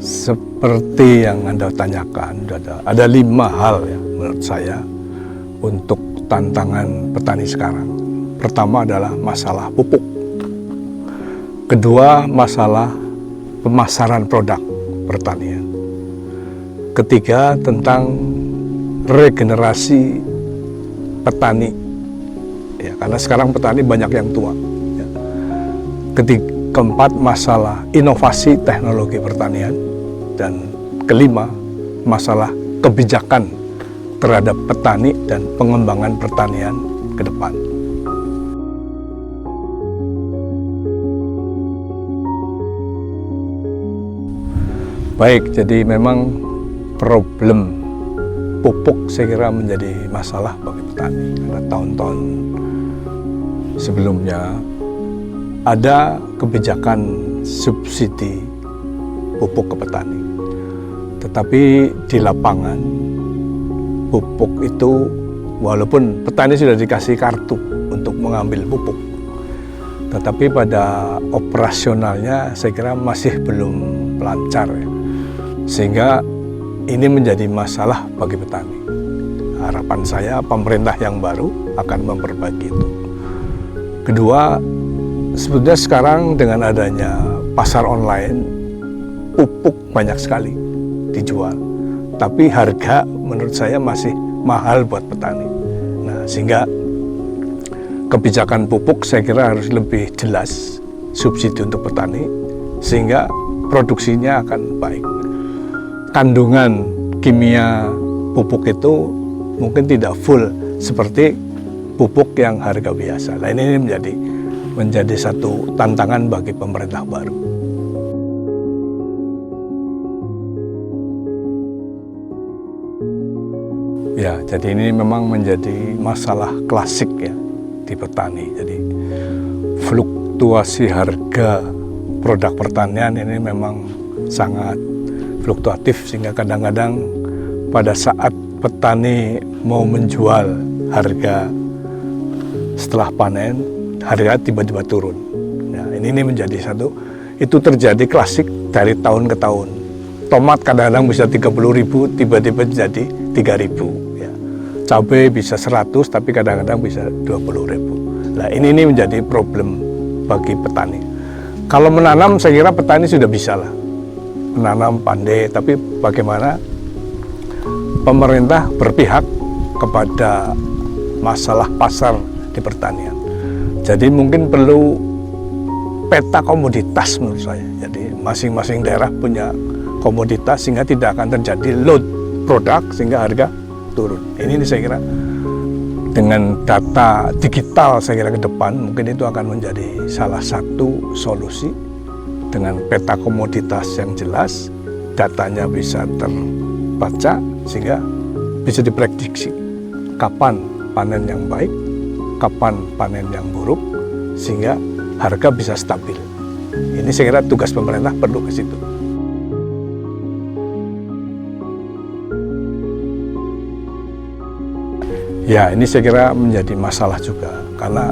Seperti yang Anda tanyakan, ada 5 hal ya menurut saya untuk tantangan petani sekarang. Pertama adalah masalah pupuk. Kedua, masalah pemasaran produk pertanian. Ketiga, tentang regenerasi petani. Ya, karena sekarang petani banyak yang tua. Ya. Keempat, masalah inovasi teknologi pertanian. Dan kelima, masalah kebijakan terhadap petani dan pengembangan pertanian ke depan. Baik, jadi memang problem pupuk saya kira menjadi masalah bagi petani. Karena tahun-tahun sebelumnya ada kebijakan subsidi pupuk ke petani. Tetapi di lapangan pupuk itu walaupun petani sudah dikasih kartu untuk mengambil pupuk, tetapi pada operasionalnya saya kira masih belum lancar ya. Sehingga ini menjadi masalah bagi petani. Harapan saya pemerintah yang baru akan memperbaiki itu. Kedua, sebetulnya sekarang dengan adanya pasar online, pupuk banyak sekali dijual. Tapi harga menurut saya masih mahal buat petani. Nah, sehingga kebijakan pupuk saya kira harus lebih jelas, subsidi untuk petani, sehingga produksinya akan baik. Kandungan kimia pupuk itu mungkin tidak full seperti pupuk yang harga biasa. Nah, ini menjadi satu tantangan bagi pemerintah baru. Ya, jadi ini memang menjadi masalah klasik ya di petani. Jadi fluktuasi harga produk pertanian ini memang sangat fluktuatif, sehingga kadang-kadang pada saat petani mau menjual harga setelah panen, harga tiba-tiba turun. Ya, ini menjadi satu, itu terjadi klasik dari tahun ke tahun. Tomat kadang-kadang bisa 30.000, tiba-tiba jadi 3.000. Ya. Cabai bisa 100, tapi kadang-kadang bisa 20.000. Nah, ini menjadi problem bagi petani. Kalau menanam, saya kira petani sudah bisa lah menanam pandai, tapi bagaimana pemerintah berpihak kepada masalah pasar di pertanian. Jadi mungkin perlu peta komoditas menurut saya. Jadi masing-masing daerah punya komoditas sehingga tidak akan terjadi load produk sehingga harga turun. Ini saya kira dengan data digital saya kira ke depan mungkin itu akan menjadi salah satu solusi. Dengan peta komoditas yang jelas, datanya bisa terbaca sehingga bisa diprediksi kapan panen yang baik, kapan panen yang buruk, sehingga harga bisa stabil. Ini saya kira tugas pemerintah perlu ke situ. Ya, ini saya kira menjadi masalah juga karena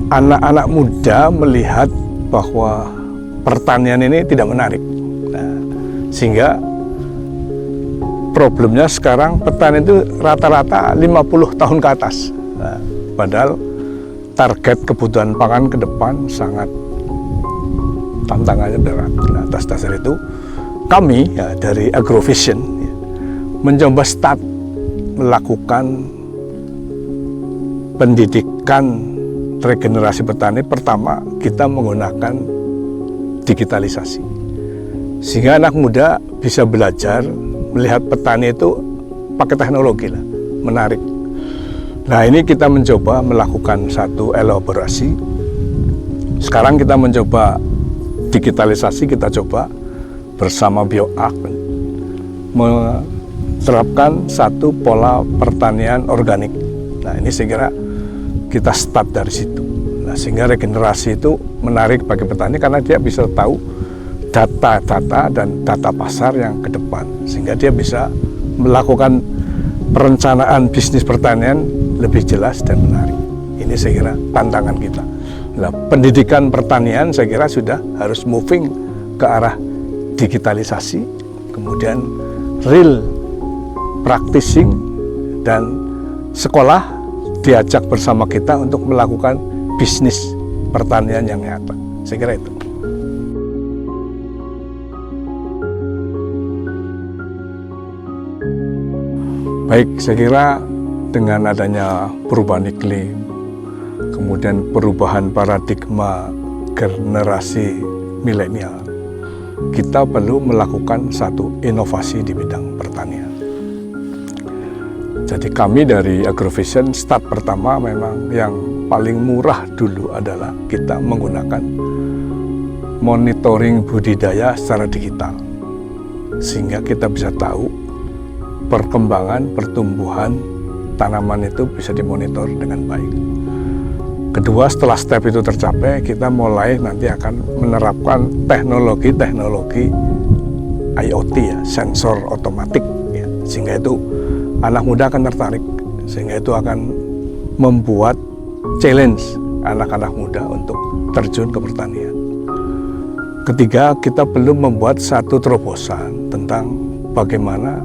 anak-anak muda melihat bahwa pertanian ini tidak menarik. Nah, sehingga problemnya sekarang petani itu rata-rata 50 tahun ke atas. Nah, padahal target kebutuhan pangan ke depan sangat tantangannya berat. Nah, atas dasar itu kami ya, dari Agrovision ya, mencoba melakukan pendidikan regenerasi petani. Pertama, kita menggunakan digitalisasi sehingga anak muda bisa belajar melihat petani itu pakai teknologi lah, menarik. Nah, ini kita mencoba melakukan satu elaborasi. Sekarang kita mencoba digitalisasi, kita coba bersama BioAg menerapkan satu pola pertanian organik. Nah, ini saya kira kita start dari situ. Nah, sehingga regenerasi itu menarik bagi petani karena dia bisa tahu data-data dan data pasar yang ke depan, sehingga dia bisa melakukan perencanaan bisnis pertanian lebih jelas dan menarik. Ini saya kira tantangan kita. Nah, pendidikan pertanian saya kira sudah harus moving ke arah digitalisasi, kemudian real practicing, dan sekolah diajak bersama kita untuk melakukan bisnis pertanian yang nyata. Saya kira itu. Baik, saya kira dengan adanya perubahan iklim, kemudian perubahan paradigma generasi milenial, kita perlu melakukan satu inovasi di bidang pertanian. Jadi kami dari Agrovision start pertama memang yang paling murah dulu adalah kita menggunakan monitoring budidaya secara digital, sehingga kita bisa tahu perkembangan pertumbuhan tanaman itu bisa dimonitor dengan baik. Kedua, setelah step itu tercapai, kita mulai nanti akan menerapkan teknologi IoT ya, sensor otomatik ya, sehingga itu anak muda akan tertarik, sehingga itu akan membuat challenge anak-anak muda untuk terjun ke pertanian. Ketiga, kita perlu membuat satu terobosan tentang bagaimana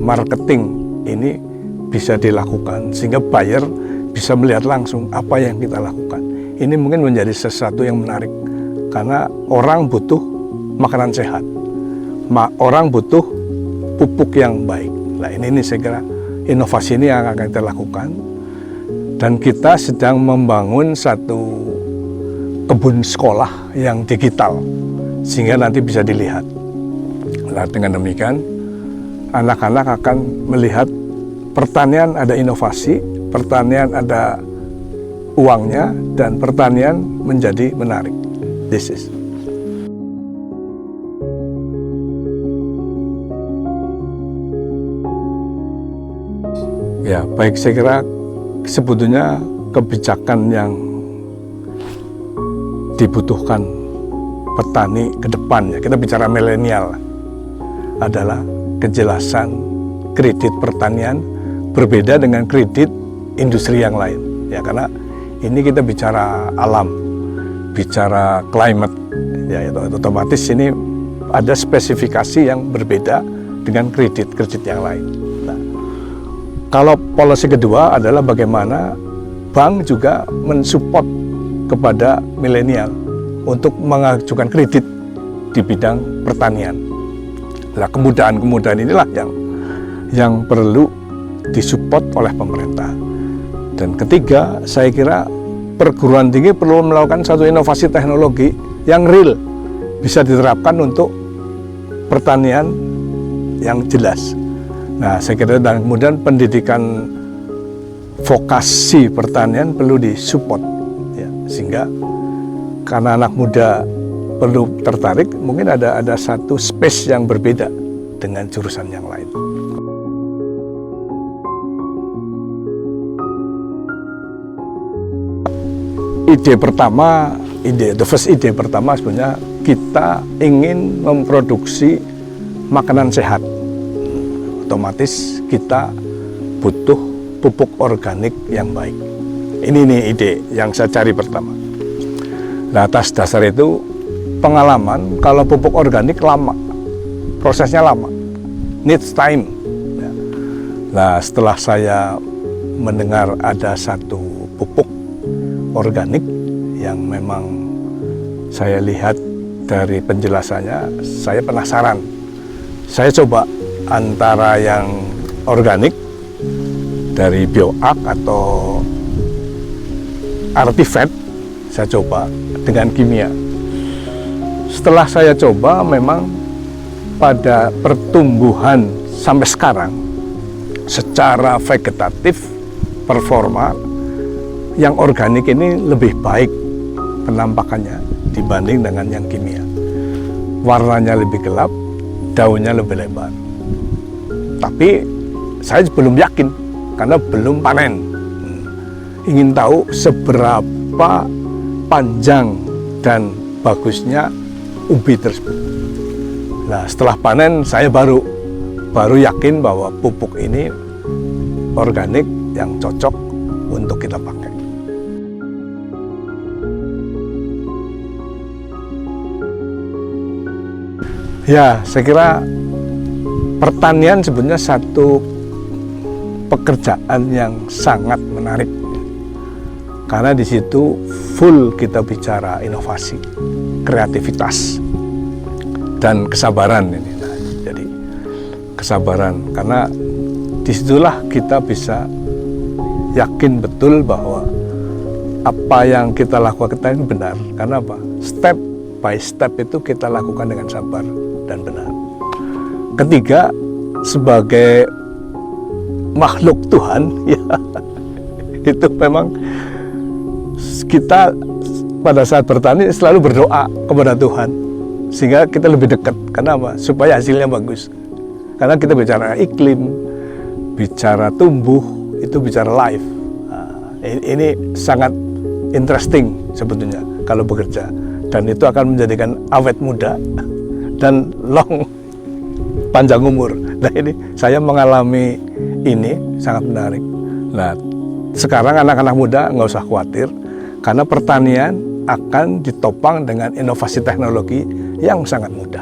marketing ini bisa dilakukan sehingga buyer bisa melihat langsung apa yang kita lakukan. Ini mungkin menjadi sesuatu yang menarik karena orang butuh makanan sehat, orang butuh pupuk yang baik. Nah ini saya kira inovasi ini yang akan kita lakukan, dan kita sedang membangun satu kebun sekolah yang digital sehingga nanti bisa dilihat. Nah dengan demikian anak-anak akan melihat pertanian ada inovasi, pertanian ada uangnya, dan pertanian menjadi menarik. This is. Ya, baik, saya kira sebetulnya kebijakan yang dibutuhkan petani ke depan, ya, kita bicara milenial, adalah kejelasan kredit pertanian berbeda dengan kredit industri yang lain, ya, karena ini kita bicara alam, bicara climate, ya, itu otomatis ini ada spesifikasi yang berbeda dengan kredit yang lain. Nah, kalau policy kedua adalah bagaimana bank juga mensupport kepada milenial untuk mengajukan kredit di bidang pertanian. Nah, kemudahan-kemudahan inilah yang perlu disupport oleh pemerintah. Dan ketiga, saya kira perguruan tinggi perlu melakukan satu inovasi teknologi yang real, bisa diterapkan untuk pertanian yang jelas. Nah, saya kira dan kemudian pendidikan vokasi pertanian perlu disupport, ya, sehingga karena anak muda perlu tertarik, mungkin ada satu space yang berbeda dengan jurusan yang lain. The first ide pertama sebenarnya kita ingin memproduksi makanan sehat. Otomatis kita butuh pupuk organik yang baik. Ini ide yang saya cari pertama. Nah, atas dasar itu pengalaman kalau pupuk organik lama, prosesnya lama, needs time. Nah, setelah saya mendengar ada satu pupuk organik yang memang saya lihat dari penjelasannya, saya penasaran. Saya coba antara yang organik dari bioark atau artifact, saya coba dengan kimia. Setelah saya coba, memang pada pertumbuhan sampai sekarang secara vegetatif performa yang organik ini lebih baik penampakannya dibanding dengan yang kimia. Warnanya lebih gelap, daunnya lebih lebar. Tapi saya belum yakin karena belum panen. Ingin tahu seberapa panjang dan bagusnya ubi tersebut. Nah, setelah panen saya baru yakin bahwa pupuk ini organik yang cocok untuk kita pakai. Ya, saya kira pertanian sebenarnya satu pekerjaan yang sangat menarik, karena di situ full kita bicara inovasi, kreativitas, dan kesabaran ini. Nah, jadi kesabaran, karena disitulah kita bisa yakin betul bahwa apa yang kita lakukan ini benar. Karena apa? Step by step itu kita lakukan dengan sabar dan benar. Ketiga, sebagai makhluk Tuhan, ya, itu memang kita pada saat bertani selalu berdoa kepada Tuhan sehingga kita lebih dekat. Kenapa? Supaya hasilnya bagus. Karena kita bicara iklim, bicara tumbuh, itu bicara life. Nah, ini sangat interesting sebetulnya kalau bekerja, dan itu akan menjadikan awet muda dan panjang umur. Nah, ini saya mengalami ini sangat menarik. Nah, sekarang anak-anak muda nggak usah khawatir, karena pertanian akan ditopang dengan inovasi teknologi yang sangat mudah.